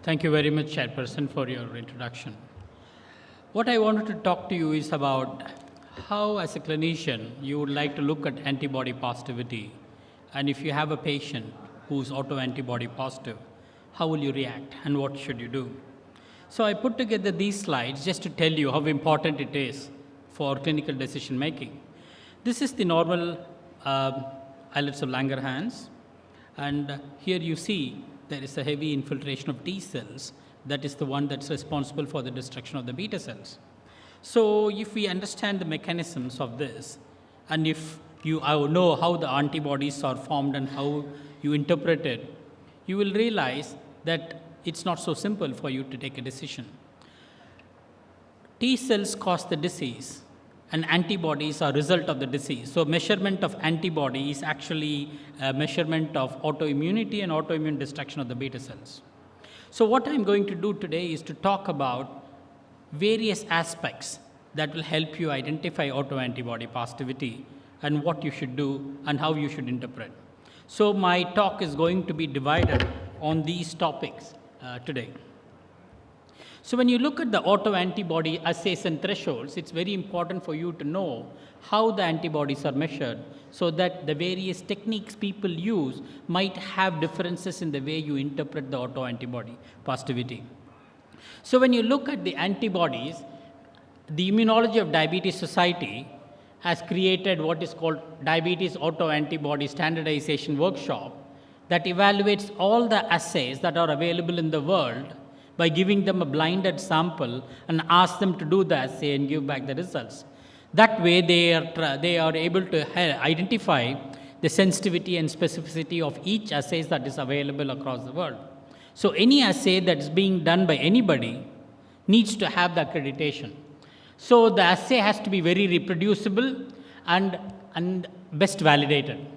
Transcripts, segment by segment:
Thank you very much, Chairperson, for your introduction. What I wanted to talk to you is about how, as a clinician, you would like to look at antibody positivity. And if you have a patient who's autoantibody positive, how will you react and what should you do? So I put together these slides just to tell you how important it is for clinical decision making. This is the normal islets of Langerhans. And here you see there is a heavy infiltration of T cells. That is the one that's responsible for the destruction of the beta cells. So if we understand the mechanisms of this, and if you know how the antibodies are formed and how you interpret it, you will realize that it's not so simple for you to take a decision. T cells cause the disease, and antibodies are result of the disease. So measurement of antibody is actually a measurement of autoimmunity and autoimmune destruction of the beta cells. So what I'm going to do today is to talk about various aspects that will help you identify autoantibody positivity and what you should do and how you should interpret. So my talk is going to be divided on these topics today. So when you look at the autoantibody assays and thresholds, it's very important for you to know how the antibodies are measured so that the various techniques people use might have differences in the way you interpret the autoantibody positivity. So when you look at the antibodies, the Immunology of Diabetes Society has created what is called Diabetes Autoantibody Standardization Workshop that evaluates all the assays that are available in the world by giving them a blinded sample and ask them to do the assay and give back the results. That way they are able to identify the sensitivity and specificity of each assay that is available across the world. So any assay that is being done by anybody needs to have the accreditation. So the assay has to be very reproducible and best validated.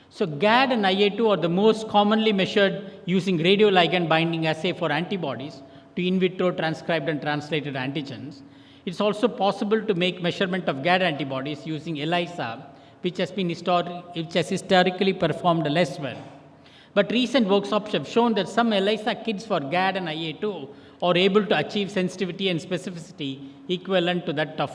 So GAD and IA2 are the most commonly measured using radioligand binding assay for antibodies to in vitro transcribed and translated antigens. It's also possible to make measurement of GAD antibodies using ELISA, which has historically performed less well. But recent workshops have shown that some ELISA kits for GAD and IA2 are able to achieve sensitivity and specificity equivalent to that of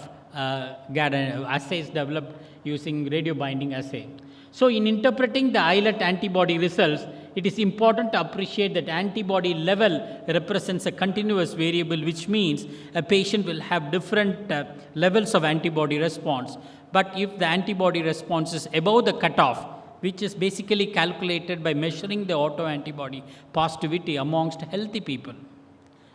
GAD assays developed using radio binding assay. So in interpreting the islet antibody results, it is important to appreciate that antibody level represents a continuous variable, which means a patient will have different levels of antibody response. But if the antibody response is above the cutoff, which is basically calculated by measuring the autoantibody positivity amongst healthy people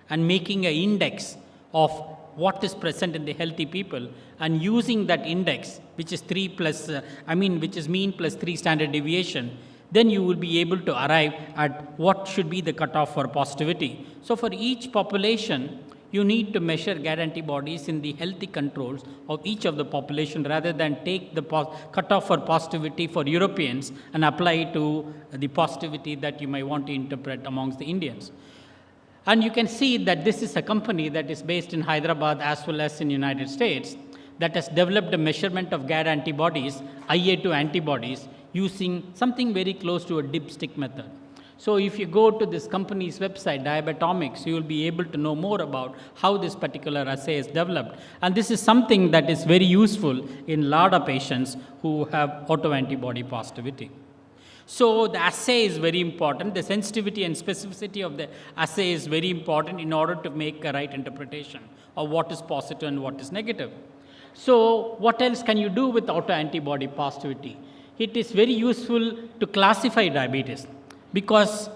and making an index of what is present in the healthy people and using that index, which is which is mean plus 3 standard deviation, then you will be able to arrive at what should be the cutoff for positivity. So for each population, you need to measure GAD antibodies in the healthy controls of each of the population rather than take the cutoff for positivity for Europeans and apply it to the positivity that you might want to interpret amongst the Indians. And you can see that this is a company that is based in Hyderabad as well as in the United States that has developed a measurement of GAD antibodies, IA2 antibodies, using something very close to a dipstick method. So if you go to this company's website, Diabatomics, you will be able to know more about how this particular assay is developed. And this is something that is very useful in LADA patients who have autoantibody positivity. So the assay is very important. The sensitivity and specificity of the assay is very important in order to make a right interpretation of what is positive and what is negative. So what else can you do with autoantibody positivity? It is very useful to classify diabetes because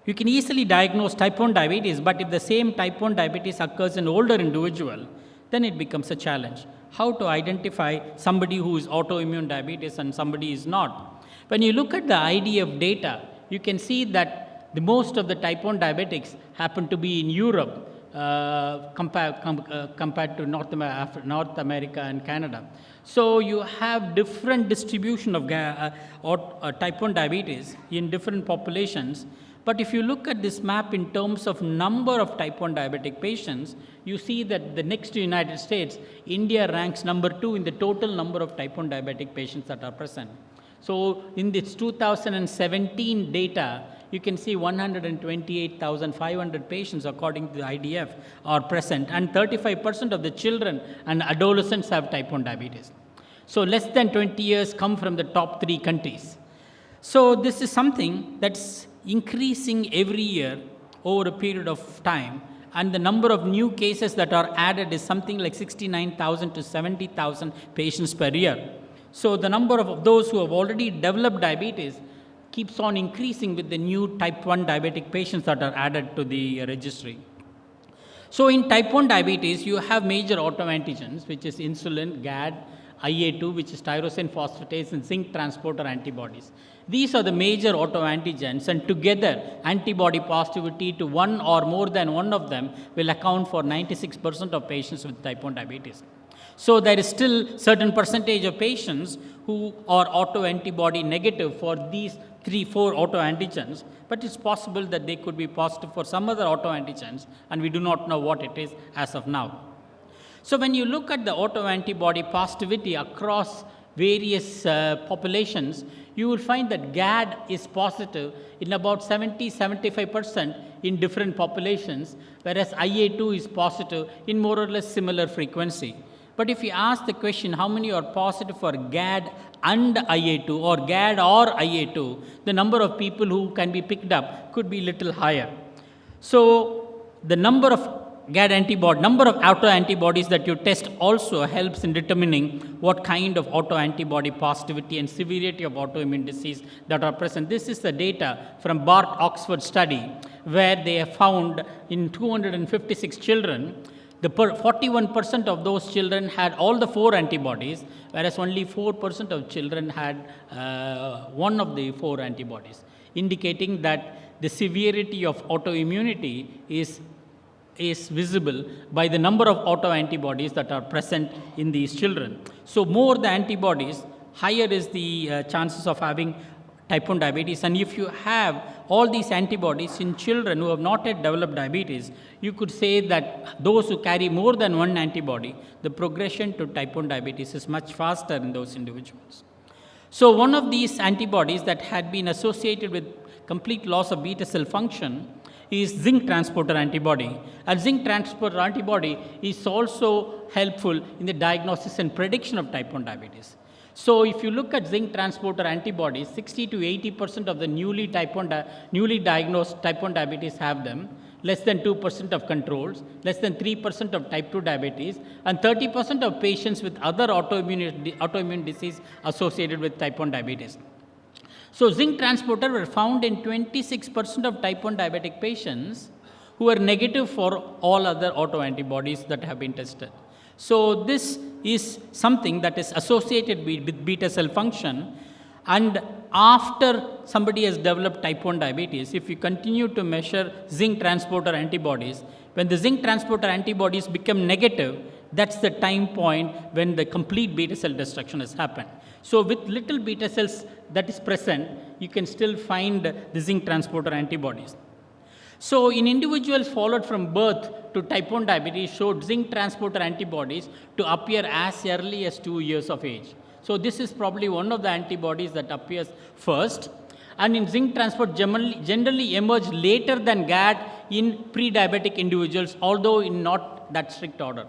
you can easily diagnose type 1 diabetes, but if the same type 1 diabetes occurs in older individual, then it becomes a challenge. How to identify somebody who is autoimmune diabetes and somebody is not? When you look at the IDF data, you can see that the most of the type 1 diabetics happen to be in Europe compared to North America and Canada. So you have different distribution of type 1 diabetes in different populations. But if you look at this map in terms of number of type 1 diabetic patients, you see that the next to United States, India ranks number 2 in the total number of type 1 diabetic patients that are present. So in this 2017 data, you can see 128,500 patients, according to the IDF, are present, and 35% of the children and adolescents have type 1 diabetes. So less than 20 years come from the top 3 countries. So this is something that's increasing every year over a period of time, and the number of new cases that are added is something like 69,000 to 70,000 patients per year. So the number of those who have already developed diabetes keeps on increasing with the new type 1 diabetic patients that are added to the registry. So in type 1 diabetes, you have major autoantigens, which is insulin, GAD, IA2, which is tyrosine phosphatase, and zinc transporter antibodies. These are the major autoantigens, and together antibody positivity to one or more than one of them will account for 96% of patients with type 1 diabetes. So there is still certain percentage of patients who are autoantibody negative for these 3-4 autoantigens, but it's possible that they could be positive for some other autoantigens, and we do not know what it is as of now. So when you look at the autoantibody positivity across various populations, you will find that GAD is positive in about 70-75% in different populations, whereas IA2 is positive in more or less similar frequency. But if you ask the question, how many are positive for GAD and IA2, or GAD or IA2, the number of people who can be picked up could be little higher. So the number of autoantibodies that you test also helps in determining what kind of autoantibody positivity and severity of autoimmune disease that are present. This is the data from Bart Oxford study, where they have found in 256 children, 41% of those children had all the 4 antibodies, whereas only 4% of children had one of the 4 antibodies, indicating that the severity of autoimmunity is visible by the number of autoantibodies that are present in these children. So more the antibodies, higher is the chances of having type 1 diabetes. And if you have all these antibodies in children who have not yet developed diabetes, you could say that those who carry more than one antibody, the progression to type 1 diabetes is much faster in those individuals. So one of these antibodies that had been associated with complete loss of beta cell function is zinc transporter antibody. A zinc transporter antibody is also helpful in the diagnosis and prediction of type 1 diabetes. So if you look at zinc transporter antibodies, 60 to 80% of the newly diagnosed type 1 diabetes have them, less than 2% of controls, less than 3% of type 2 diabetes, and 30% of patients with other autoimmune disease associated with type 1 diabetes. So zinc transporter were found in 26% of type 1 diabetic patients who were negative for all other autoantibodies that have been tested. So this is something that is associated with beta cell function, and after somebody has developed type 1 diabetes, if you continue to measure zinc transporter antibodies, when the zinc transporter antibodies become negative, that's the time point when the complete beta cell destruction has happened. So with little beta cells that is present, you can still find the zinc transporter antibodies. So in individuals followed from birth to type 1 diabetes showed zinc transporter antibodies to appear as early as 2 years of age. So this is probably one of the antibodies that appears first, and in zinc transport generally emerge later than GAD in pre-diabetic individuals, although in not that strict order.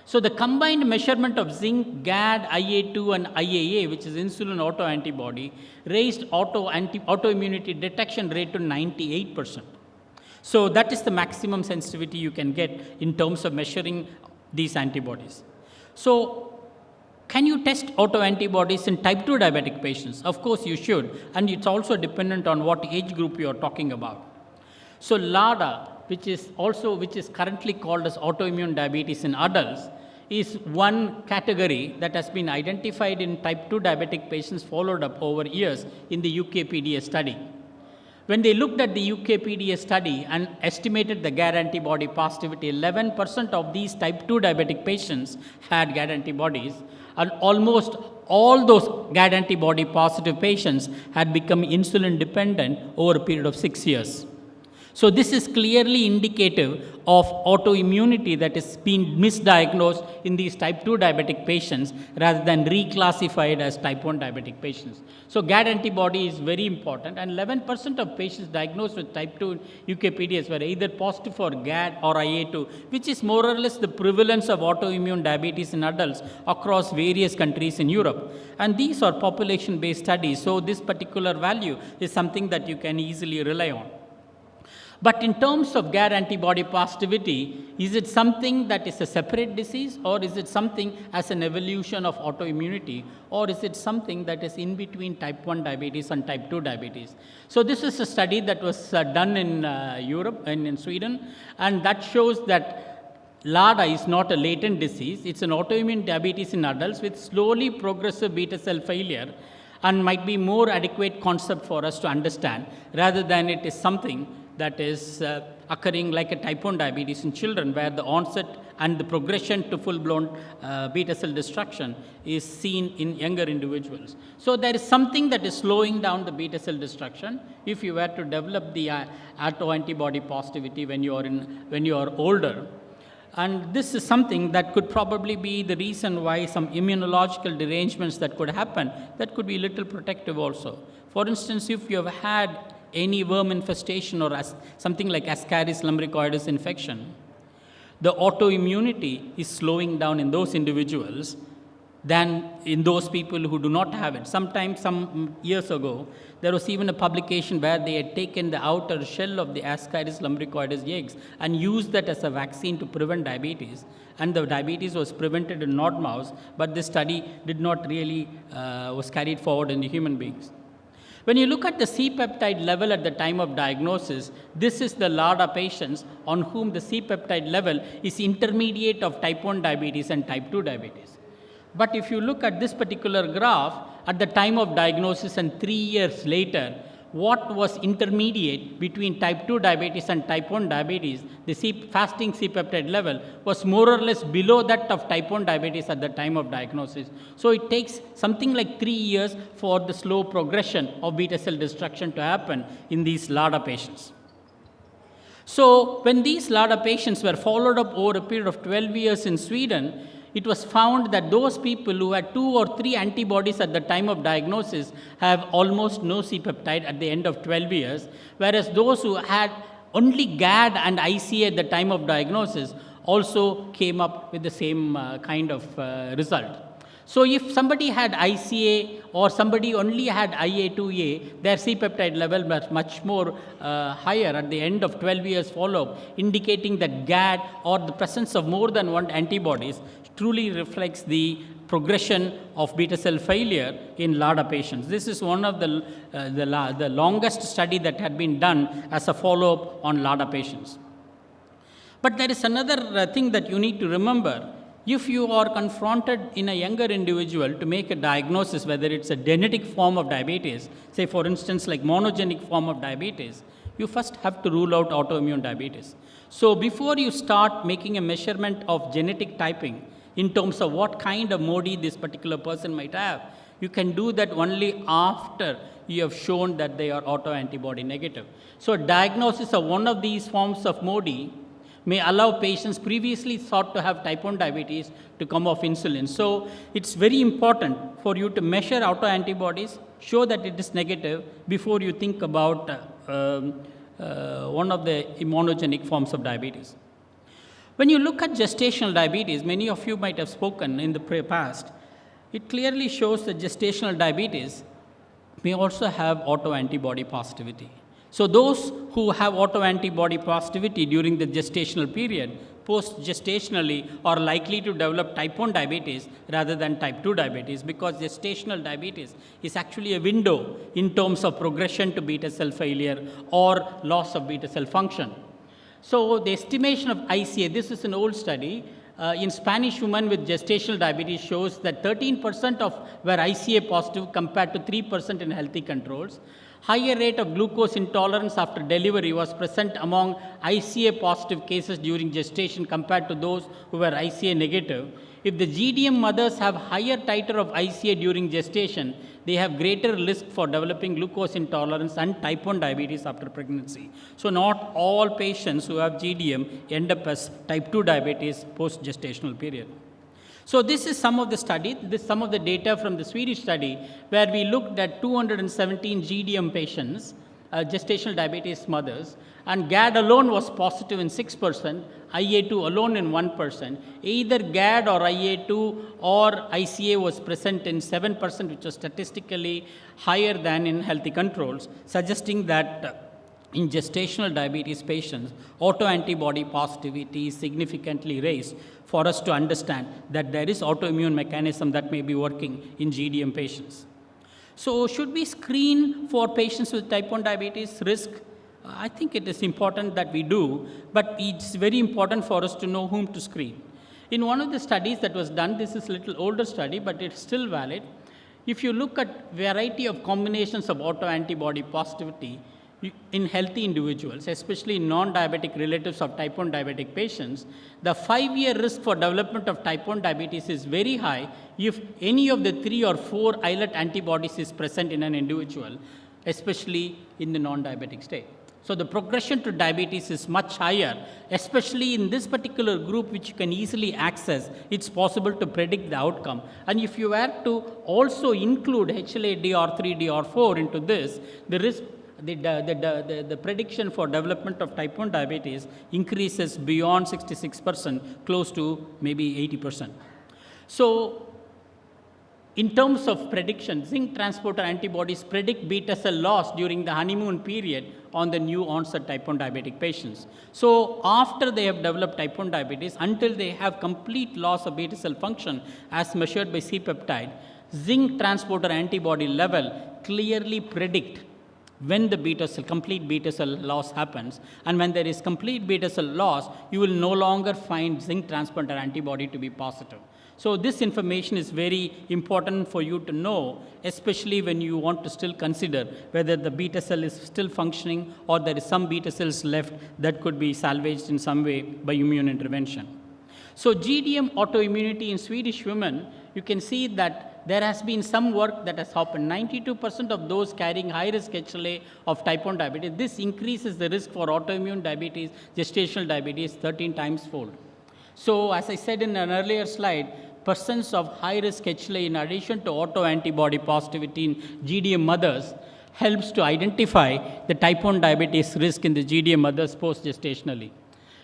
So the combined measurement of zinc, GAD, IA2 and IAA, which is insulin autoantibody, raised autoimmunity detection rate to 98%. So that is the maximum sensitivity you can get in terms of measuring these antibodies. So can you test autoantibodies in type 2 diabetic patients? Of course you should, and it's also dependent on what age group you are talking about. So LADA, which is currently called as autoimmune diabetes in adults, is one category that has been identified in type 2 diabetic patients followed up over years in the UK-PDA study. When they looked at the UK-PDA study and estimated the GAD antibody positivity, 11% of these type 2 diabetic patients had GAD antibodies, and almost all those GAD antibody positive patients had become insulin dependent over a period of 6 years. So this is clearly indicative of autoimmunity that is being misdiagnosed in these type 2 diabetic patients rather than reclassified as type 1 diabetic patients. So GAD antibody is very important, and 11% of patients diagnosed with type 2 UKPDS were either positive for GAD or IA2, which is more or less the prevalence of autoimmune diabetes in adults across various countries in Europe. And these are population-based studies, so this particular value is something that you can easily rely on. But in terms of GAD antibody positivity, is it something that is a separate disease, or is it something as an evolution of autoimmunity, or is it something that is in between type 1 diabetes and type 2 diabetes? So this is a study that was done in Europe and in Sweden, and that shows that LADA is not a latent disease. It's an autoimmune diabetes in adults with slowly progressive beta cell failure, and might be more adequate concept for us to understand rather than it is something that is occurring like a type 1 diabetes in children, where the onset and the progression to full-blown beta cell destruction is seen in younger individuals. So there is something that is slowing down the beta cell destruction if you were to develop the autoantibody positivity when you are older. And this is something that could probably be the reason why some immunological derangements that could happen, that could be a little protective also. For instance, if you have had any worm infestation or something like Ascaris lumbricoides infection, the autoimmunity is slowing down in those individuals than in those people who do not have it. Sometimes, some years ago, there was even a publication where they had taken the outer shell of the Ascaris lumbricoides eggs and used that as a vaccine to prevent diabetes. And the diabetes was prevented in not mouse, but this study did not really was carried forward in the human beings. When you look at the C-peptide level at the time of diagnosis, this is the LADA patients on whom the C-peptide level is intermediate of type 1 diabetes and type 2 diabetes. But if you look at this particular graph, at the time of diagnosis and 3 years later, what was intermediate between type 2 diabetes and type 1 diabetes, the fasting C-peptide level was more or less below that of type 1 diabetes at the time of diagnosis. So it takes something like 3 years for the slow progression of beta cell destruction to happen in these LADA patients. So when these LADA patients were followed up over a period of 12 years in Sweden, it was found that those people who had 2 or 3 antibodies at the time of diagnosis have almost no C-peptide at the end of 12 years, whereas those who had only GAD and ICA at the time of diagnosis also came up with the same kind of result. So if somebody had ICA or somebody only had IA2A, their C-peptide level was much more higher at the end of 12 years follow-up, indicating that GAD or the presence of more than one antibodies truly reflects the progression of beta cell failure in LADA patients. This is one of the longest study that had been done as a follow-up on LADA patients. But there is another thing that you need to remember. If you are confronted in a younger individual to make a diagnosis, whether it's a genetic form of diabetes, say for instance like monogenic form of diabetes, you first have to rule out autoimmune diabetes. So before you start making a measurement of genetic typing in terms of what kind of MODY this particular person might have, you can do that only after you have shown that they are autoantibody negative. So diagnosis of one of these forms of MODY may allow patients previously thought to have type 1 diabetes to come off insulin. So it's very important for you to measure autoantibodies, show that it is negative before you think about one of the monogenic forms of diabetes. When you look at gestational diabetes, many of you might have spoken in the past, it clearly shows that gestational diabetes may also have autoantibody positivity. So those who have autoantibody positivity during the gestational period, post-gestationally are likely to develop type 1 diabetes rather than type 2 diabetes, because gestational diabetes is actually a window in terms of progression to beta cell failure or loss of beta cell function. So the estimation of ICA, this is an old study, in Spanish women with gestational diabetes shows that 13% of were ICA positive compared to 3% in healthy controls. Higher rate of glucose intolerance after delivery was present among ICA positive cases during gestation compared to those who were ICA negative. If the GDM mothers have higher titer of ICA during gestation, they have greater risk for developing glucose intolerance and type 1 diabetes after pregnancy. So not all patients who have GDM end up as type 2 diabetes post-gestational period. So this is some of the study, some of the data from the Swedish study where we looked at 217 GDM patients, gestational diabetes mothers, and GAD alone was positive in 6%, IA2 alone in 1%. Either GAD or IA2 or ICA was present in 7%, which was statistically higher than in healthy controls, suggesting that in gestational diabetes patients, autoantibody positivity is significantly raised for us to understand that there is autoimmune mechanism that may be working in GDM patients. So should we screen for patients with type 1 diabetes risk? I think it is important that we do, but it's very important for us to know whom to screen. In one of the studies that was done, this is a little older study, but it's still valid. If you look at variety of combinations of autoantibody positivity, in healthy individuals, especially non-diabetic relatives of type 1 diabetic patients, the 5-year risk for development of type 1 diabetes is very high if any of the 3 or 4 islet antibodies is present in an individual, especially in the non-diabetic state. So the progression to diabetes is much higher, especially in this particular group which you can easily access. It's possible to predict the outcome. And if you were to also include HLA DR3, DR4 into this, the risk the prediction for development of type 1 diabetes increases beyond 66%, close to maybe 80%. So, in terms of prediction, zinc transporter antibodies predict beta cell loss during the honeymoon period on the new onset type 1 diabetic patients. So, after they have developed type 1 diabetes, until they have complete loss of beta cell function as measured by C-peptide, zinc transporter antibody level clearly predict when the complete beta cell loss happens. And when there is complete beta cell loss, you will no longer find zinc transporter antibody to be positive. So this information is very important for you to know, especially when you want to still consider whether the beta cell is still functioning or there is some beta cells left that could be salvaged in some way by immune intervention. So GDM autoimmunity in Swedish women, you can see that there has been some work that has happened. 92% of those carrying high-risk HLA of type 1 diabetes, this increases the risk for autoimmune diabetes, gestational diabetes 13 times fold. So as I said in an earlier slide, persons of high-risk HLA in addition to autoantibody positivity in GDM mothers helps to identify the type 1 diabetes risk in the GDM mothers post-gestationally.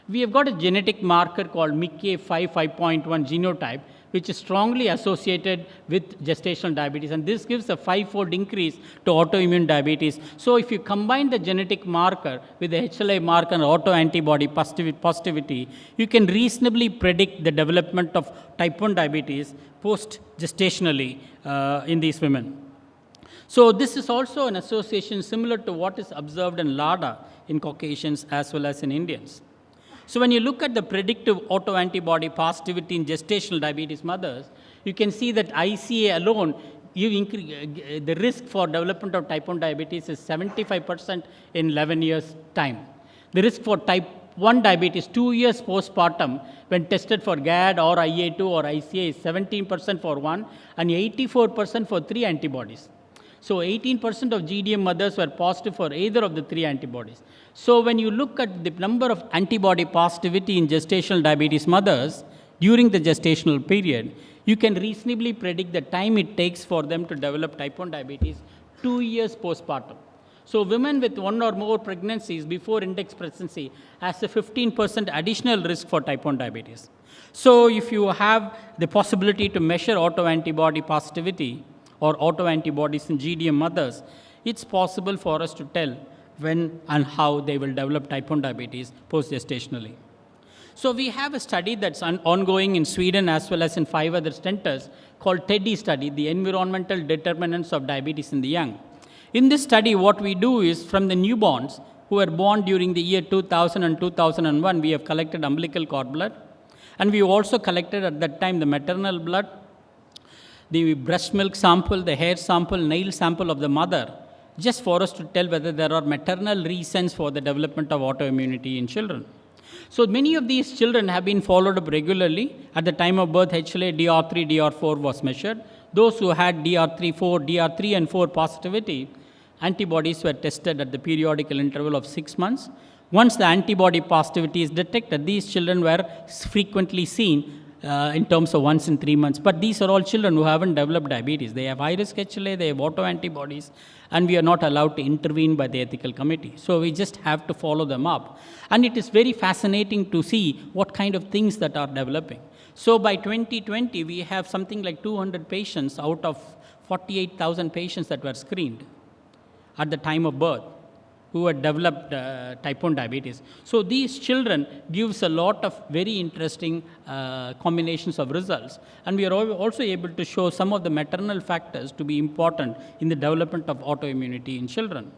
We have got a genetic marker called MICA5.1 genotype, which is strongly associated with gestational diabetes, and this gives a 5-fold increase to autoimmune diabetes. So if you combine the genetic marker with the HLA marker and autoantibody positivity, you can reasonably predict the development of type 1 diabetes post-gestationally in these women. So this is also an association similar to what is observed in LADA in Caucasians as well as in Indians. So when you look at the predictive autoantibody positivity in gestational diabetes mothers, you can see that ICA alone, the risk for development of type 1 diabetes is 75% in 11 years' time. The risk for type 1 diabetes 2 years postpartum when tested for GAD or IA2 or ICA is 17% for 1 and 84% for 3 antibodies. So 18% of GDM mothers were positive for either of the 3 antibodies. So when you look at the number of antibody positivity in gestational diabetes mothers during the gestational period, you can reasonably predict the time it takes for them to develop type 1 diabetes 2 years postpartum. So women with 1 or more pregnancies before index pregnancy has a 15% additional risk for type 1 diabetes. So if you have the possibility to measure autoantibody positivity or autoantibodies in GDM mothers, it's possible for us to tell when and how they will develop type 1 diabetes post-gestationally. So we have a study that's ongoing in Sweden as well as in 5 other centers called TEDDY study, the Environmental Determinants of Diabetes in the Young. In this study, what we do is from the newborns who were born during the year 2000 and 2001, we have collected umbilical cord blood. And we also collected at that time the maternal blood, the breast milk sample, the hair sample, nail sample of the mother, just for us to tell whether there are maternal reasons for the development of autoimmunity in children. So many of these children have been followed up regularly. At the time of birth, HLA, DR3, DR4 was measured. Those who had DR3 and 4 positivity, antibodies were tested at the periodical interval of 6 months. Once the antibody positivity is detected, these children were frequently seen in terms of once in 3 months. But these are all children who haven't developed diabetes. They have high-risk HLA, they have autoantibodies, and we are not allowed to intervene by the ethical committee. So we just have to follow them up. And it is very fascinating to see what kind of things that are developing. So by 2020, we have something like 200 patients out of 48,000 patients that were screened at the time of birth who had developed type 1 diabetes. So these children gives a lot of very interesting combinations of results. And we are also able to show some of the maternal factors to be important in the development of autoimmunity in children.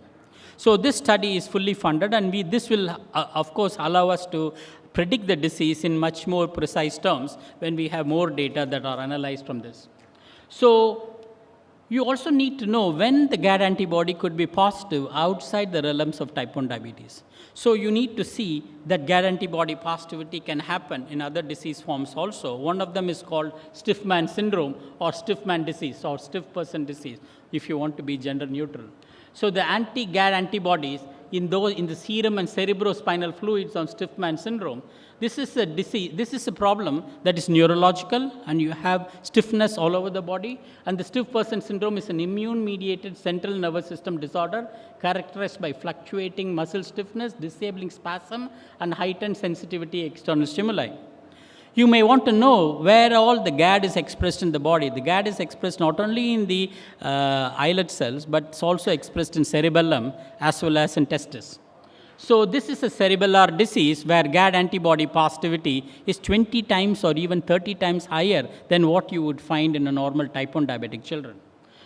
So this study is fully funded, and this will, of course, allow us to predict the disease in much more precise terms when we have more data that are analyzed from this. So you also need to know when the GAD antibody could be positive outside the realms of type 1 diabetes. So you need to see that GAD antibody positivity can happen in other disease forms also. One of them is called stiff man syndrome or stiff man disease or stiff person disease, if you want to be gender neutral. So the anti-GAD antibodies in the serum and cerebrospinal fluids on stiff man syndrome, this is a disease, this is a problem that is neurological, and you have stiffness all over the body. And the stiff person syndrome is an immune-mediated central nervous system disorder characterized by fluctuating muscle stiffness, disabling spasm, and heightened sensitivity to external stimuli. You may want to know where all the GAD is expressed in the body. The GAD is expressed not only in the islet cells, but it's also expressed in cerebellum as well as in testis. So this is a cerebellar disease where GAD antibody positivity is 20 times or even 30 times higher than what you would find in a normal type 1 diabetic children.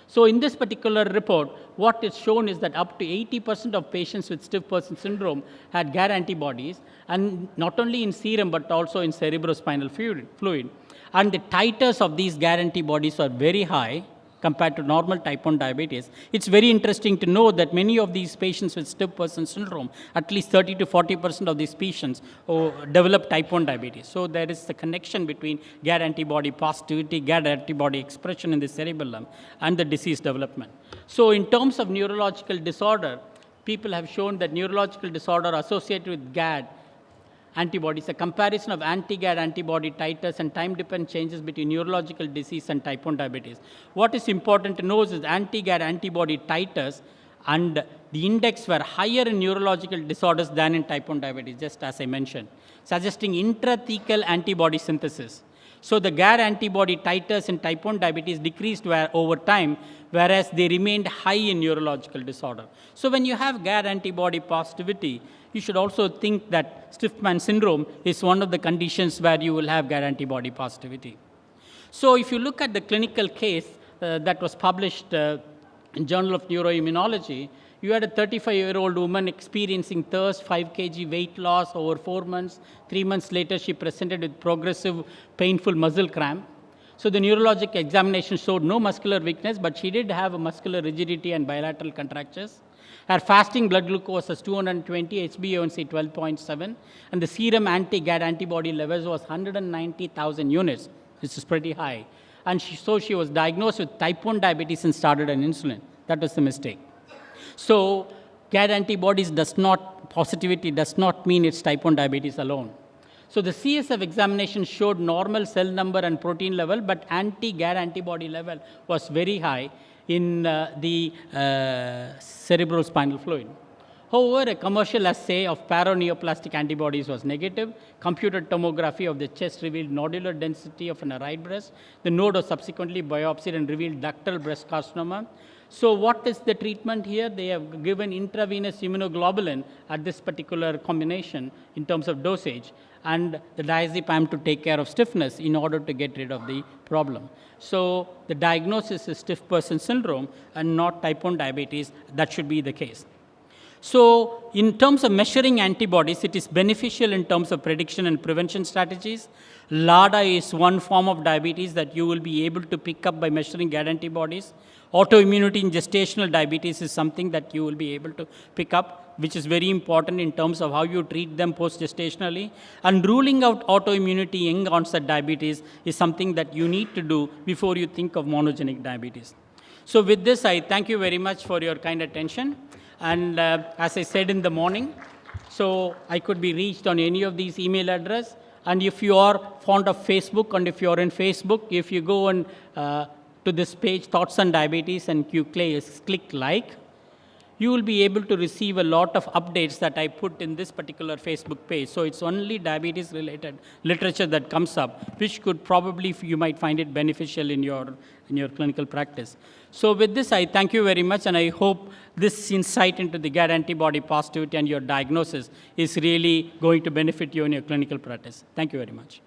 So in this particular report, what is shown is that up to 80% of patients with stiff person syndrome had GAD antibodies, and not only in serum but also in cerebrospinal fluid. And the titers of these GAD antibodies are very high compared to normal type 1 diabetes. It's very interesting to know that many of these patients with stiff person syndrome, at least 30 to 40% of these patients develop type 1 diabetes. So there is a connection between GAD antibody positivity, GAD antibody expression in the cerebellum, and the disease development. So in terms of neurological disorder, people have shown that neurological disorder associated with GAD antibodies, a comparison of anti-GAD antibody titers and time-dependent changes between neurological disease and type 1 diabetes. What is important to know is anti-GAD antibody titers and the index were higher in neurological disorders than in type 1 diabetes, just as I mentioned, suggesting intrathecal antibody synthesis. So the GAD antibody titers in type 1 diabetes decreased over time, whereas they remained high in neurological disorder. So when you have GAD antibody positivity, you should also think that stiff man syndrome is one of the conditions where you will have GAD antibody positivity. So if you look at the clinical case that was published in Journal of Neuroimmunology, you had a 35-year-old woman experiencing thirst, 5 kg weight loss over 4 months. 3 months later, she presented with progressive painful muscle cramp. So the neurologic examination showed no muscular weakness, but she did have a muscular rigidity and bilateral contractures. Her fasting blood glucose was 220, HbA1c 12.7, and the serum anti-GAD antibody levels was 190,000 units, which is pretty high. And so she was diagnosed with type 1 diabetes and started an insulin. That was the mistake. So GAD antibodies positivity does not mean it's type 1 diabetes alone. So the CSF examination showed normal cell number and protein level, but anti-GAD antibody level was very high in the cerebrospinal fluid. However, a commercial assay of paraneoplastic antibodies was negative. Computed tomography of the chest revealed nodular density of an right breast. The node was subsequently biopsied and revealed ductal breast carcinoma. So what is the treatment here? They have given intravenous immunoglobulin at this particular combination in terms of dosage, and the diazepam to take care of stiffness in order to get rid of the problem. So the diagnosis is stiff person syndrome and not type 1 diabetes. That should be the case. So in terms of measuring antibodies, it is beneficial in terms of prediction and prevention strategies. LADA is one form of diabetes that you will be able to pick up by measuring GAD antibodies. Autoimmunity in gestational diabetes is something that you will be able to pick up, which is very important in terms of how you treat them post-gestationally. And ruling out autoimmunity in young onset diabetes is something that you need to do before you think of monogenic diabetes. So with this, I thank you very much for your kind attention. And as I said in the morning, so I could be reached on any of these email address. And if you are fond of Facebook, and if you are in Facebook, if you go on to this page, Thoughts on Diabetes, and you click like, you will be able to receive a lot of updates that I put in this particular Facebook page. So it's only diabetes-related literature that comes up, which could probably, you might find it beneficial in your clinical practice. So with this, I thank you very much, and I hope this insight into the GAD antibody positivity and your diagnosis is really going to benefit you in your clinical practice. Thank you very much.